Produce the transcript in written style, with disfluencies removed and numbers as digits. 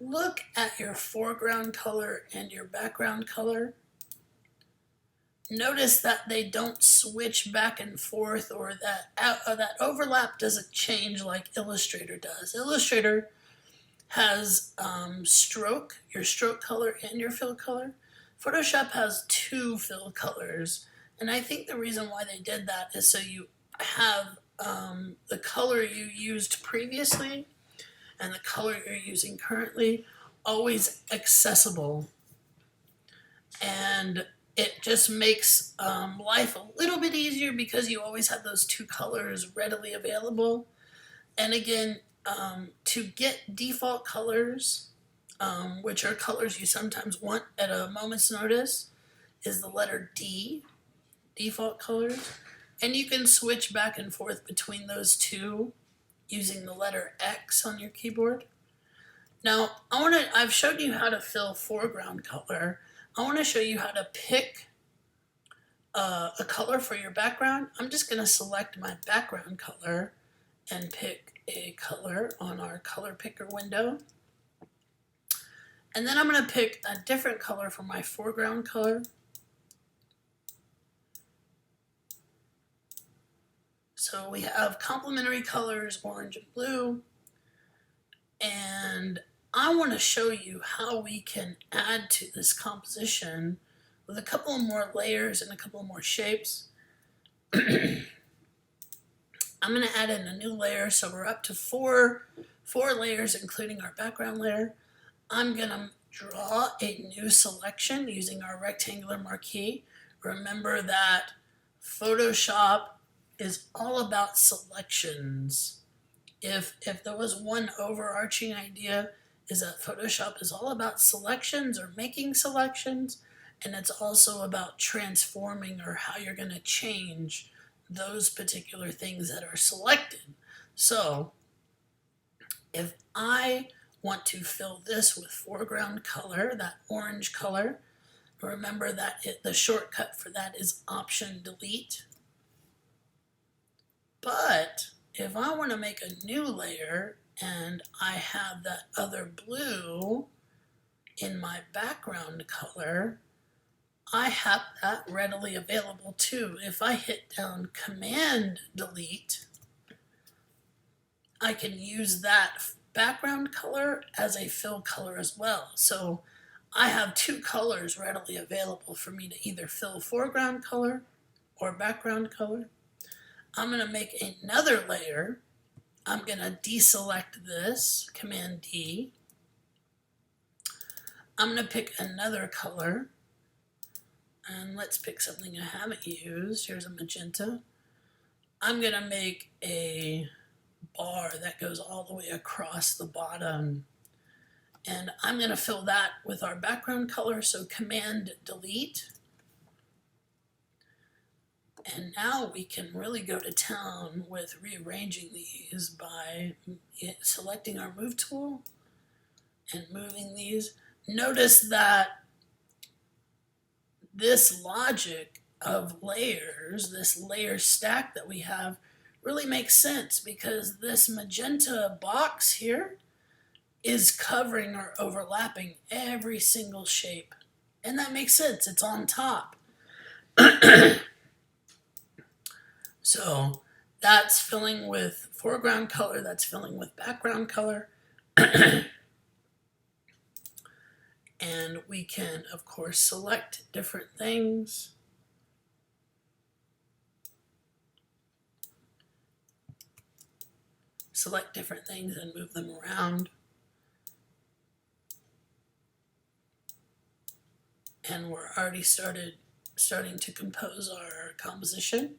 look at your foreground color and your background color. Notice that they don't switch back and forth, or that overlap doesn't change like Illustrator does. Illustrator has your stroke color and your fill color. Photoshop has two fill colors, and I think the reason why they did that is so you have the color you used previously and the color you're using currently always accessible. And it just makes life a little bit easier because you always have those two colors readily available. And again, to get default colors, which are colors you sometimes want at a moment's notice, is the letter D, default colors. And you can switch back and forth between those two using the letter X on your keyboard. Now, I've showed you how to fill foreground color. I want to show you how to pick a color for your background. I'm just going to select my background color and pick a color on our color picker window. And then I'm going to pick a different color for my foreground color. So we have complementary colors, orange and blue. And I want to show you how we can add to this composition with a couple more layers and a couple more shapes. I'm going to add in a new layer, so we're up to four layers, including our background layer. I'm going to draw a new selection using our rectangular marquee. Remember that Photoshop is all about selections. If there was one overarching idea, is that Photoshop is all about selections or making selections, and it's also about transforming or how you're going to change those particular things that are selected. So if I want to fill this with foreground color, that orange color, remember that the shortcut for that is Option Delete. But if I want to make a new layer and I have that other blue in my background color, I have that readily available too. If I hit down Command Delete, I can use that background color as a fill color as well. So I have two colors readily available for me to either fill foreground color or background color. I'm going to make another layer. I'm going to deselect this, Command D. I'm going to pick another color. And let's pick something I haven't used. Here's a magenta. I'm going to make a bar that goes all the way across the bottom. And I'm going to fill that with our background color, so Command Delete. And now we can really go to town with rearranging these by selecting our Move tool and moving these. Notice that this logic of layers, this layer stack that we have, really makes sense because this magenta box here is covering or overlapping every single shape. And that makes sense, it's on top. So that's filling with foreground color, that's filling with background color. And we can, of course, select different things. Select different things and move them around. And we're already starting to compose our composition.